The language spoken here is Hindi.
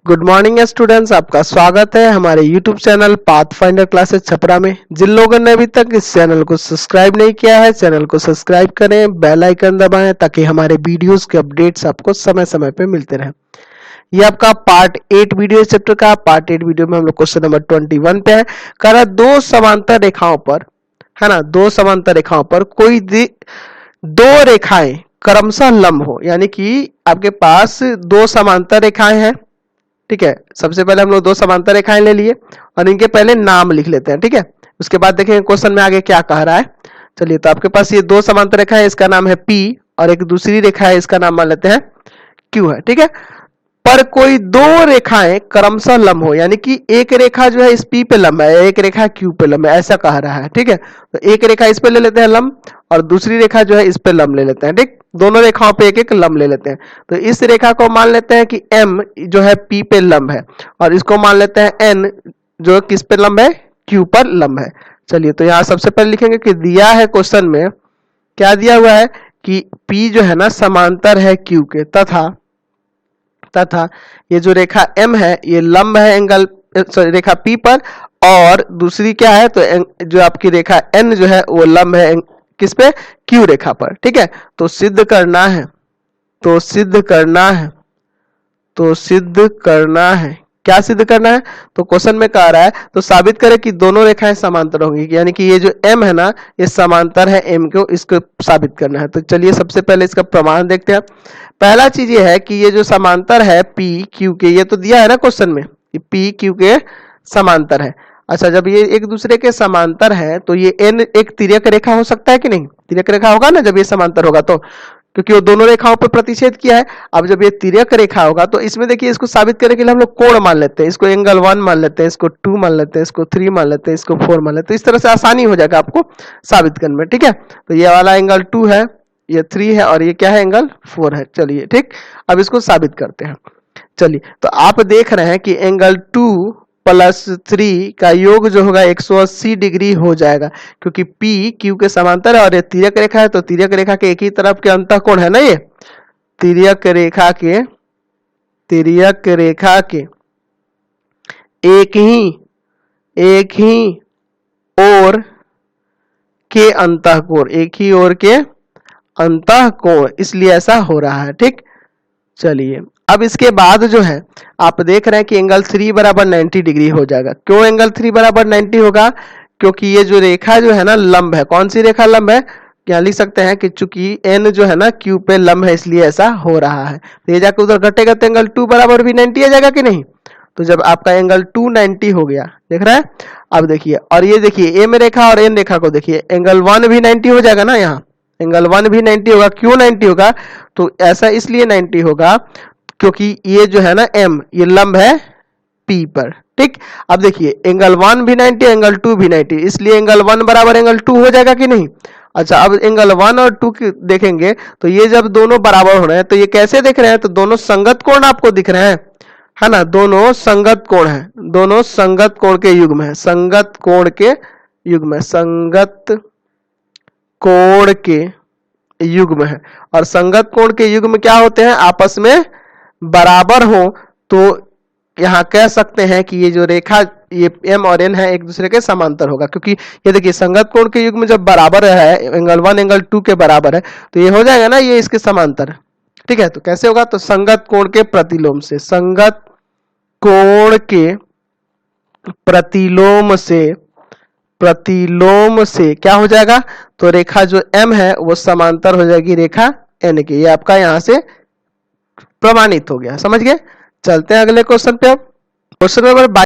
गुड मॉर्निंग स्टूडेंट्स, आपका स्वागत है हमारे YouTube channel pathfinder classes Chhapra में। जिन लोगों ने अभी तक इस चैनल को सब्सक्राइब नहीं किया है, चैनल को सब्सक्राइब करें, बेल आइकन दबाएं ताकि हमारे वीडियोस के अपडेट्स आपको समय समय पे मिलते रहें। ये आपका पार्ट 8 वीडियो चैप्टर का पार्ट 8 वीडियो में हम लोग क्वेश्चन नंबर 21 पे है। कह रहा दो समांतर रेखाओं पर, है ना, दो समांतर रेखाओं पर कोई दो रेखाएं क्रमशः लंब हो, यानी कि आपके पास दो समांतर रेखाएं हैं। ठीक है, सबसे पहले हम लोग दो समांतर रेखाएं ले लिए और इनके पहले नाम लिख लेते हैं। ठीक है, उसके बाद देखेंगे क्वेश्चन में आगे क्या कह रहा है। चलिए, तो आपके पास ये दो समांतर रेखा है, इसका नाम है P और एक दूसरी रेखा है, इसका नाम मान लेते हैं Q है। ठीक है, पर कोई दो रेखाएं क्रमशः लंब हो, यानी कि एक रेखा जो है इस P पे लंब है, एक रेखा Q पे लंब है, ऐसा कह रहा है। ठीक है, तो एक रेखा इस पे ले लेते हैं लंब और दूसरी रेखा जो है इस पे लंब ले लेते हैं। ठीक, दोनों रेखाओं पे एक एक लंब ले लेते हैं। तो इस रेखा को मान लेते हैं कि M जो है P पे लंब है और इसको मान लेते हैं N जो किस पे लंब है, Q पर लंब है। चलिए, तो यहाँ सबसे पहले लिखेंगे कि दिया है क्वेश्चन में, क्या दिया हुआ है कि P जो है ना समांतर है Q के, तथा ये जो रेखा M है ये लंब है एंगल रेखा P पर, और दूसरी क्या है, तो जो आपकी रेखा N जो है वो लंब है किस पे, Q रेखा पर। ठीक है, तो सिद्ध करना है, क्या सिद्ध करना है, तो क्वेश्चन में कह रहा है तो साबित करें कि दोनों रेखाएं समांतर होंगी, यानी कि ये जो M है ना ये समांतर है M को, इसको साबित करना है। तो चलिए सबसे पहले इसका प्रमाण देखते हैं। पहला चीज ये है कि ये जो समांतर है P Q के, ये तो दिया है ना क्वेश्चन में, P Q के समांतर है। अच्छा, जब ये एक दूसरे के समांतर है तो ये N एक तिर्यक रेखा हो सकता है कि नहीं, तिर्यक रेखा होगा ना जब ये समांतर होगा, तो क्योंकि वो दोनों रेखाओं पर प्रतिच्छेद किया है। अब जब ये तिर्यक रेखा होगा तो इसमें देखिए, इसको साबित करने के लिए हम लोग कोण मान लेते हैं, इसको एंगल 1 मान लेते हैं, इसको 2 मान लेते हैं, इसको 3 मान लेते हैं, इसको 4 मान लेते हैं। इस तरह से आसानी हो जाएगा आपको साबित करने में। ठीक है, तो ये वाला एंगल 2 है, ये 3 है और ये क्या है, एंगल 4 है। चलिए ठीक, अब इसको साबित करते हैं। चलिए, तो आप देख रहे हैं कि एंगल 2 प्लस 3 का योग जो होगा 180 डिग्री हो जाएगा, क्योंकि P Q के समांतर है और ये तिर्यक रेखा है, तो तिर्यक रेखा के एक ही तरफ के अंतःकोण है ना, ये तिर्यक रेखा के एक ही ओर के अंतःकोण, एक ही ओर के अंतःकोण, इसलिए ऐसा हो रहा है। ठीक, चलिए अब इसके बाद जो है आप देख रहे हैं कि एंगल 3 बराबर 90 डिग्री हो जाएगा। क्यों एंगल 3 बराबर 90 होगा, क्योंकि ये जो रेखा जो है ना लंब है, कौन सी रेखा लंब है, क्या लिख सकते हैं कि चूंकि N जो है ना Q पे लंब है, इसलिए ऐसा हो रहा है। तो ये जाकर उधर घटेगा तो एंगल 2 बराबर भी 90 आ जाएगा कि नहीं। तो जब आपका एंगल 2 90 हो गया, देख रहा है, अब देखिए, और ये देखिए M रेखा और N रेखा को देखिए, एंगल 1 भी 90 हो जाएगा ना, यहाँ एंगल 1 भी 90 होगा। क्यों 90 होगा, तो ऐसा इसलिए 90 होगा क्योंकि ये जो है ना M ये लंब है P पर। ठीक, अब देखिए एंगल 1 भी 90, एंगल 2 भी 90, इसलिए एंगल 1 बराबर एंगल 2 हो जाएगा कि नहीं। अच्छा, अब एंगल 1 और 2 की देखेंगे तो ये जब दोनों बराबर हो रहे हैं तो ये कैसे दिख रहे हैं, तो दोनों संगत कोण आपको दिख रहे हैं, है ना, दोनों संगत कोण है, दोनों संगत कोण के युग्म है, संगत कोण के युग्म है। और संगत कोण के युग्म क्या होते हैं, आपस में बराबर हो, तो यहां कह सकते हैं कि ये जो रेखा ये M और N है एक दूसरे के समांतर होगा, क्योंकि ये देखिए संगत कोण के युग्म जब बराबर है, एंगल 1 एंगल 2 के बराबर है, तो ये हो जाएगा ना ये इसके समांतर। ठीक है, तो कैसे होगा, तो संगत कोण के प्रतिलोम से, संगत कोण के प्रतिलोम से क्या हो जाएगा, तो रेखा जो M है वो समांतर हो जाएगी रेखा N के। ये आपका यहां से प्रमाणित हो गया, समझ गए। चलते हैं अगले क्वेश्चन पे। अब क्वेश्चन नंबर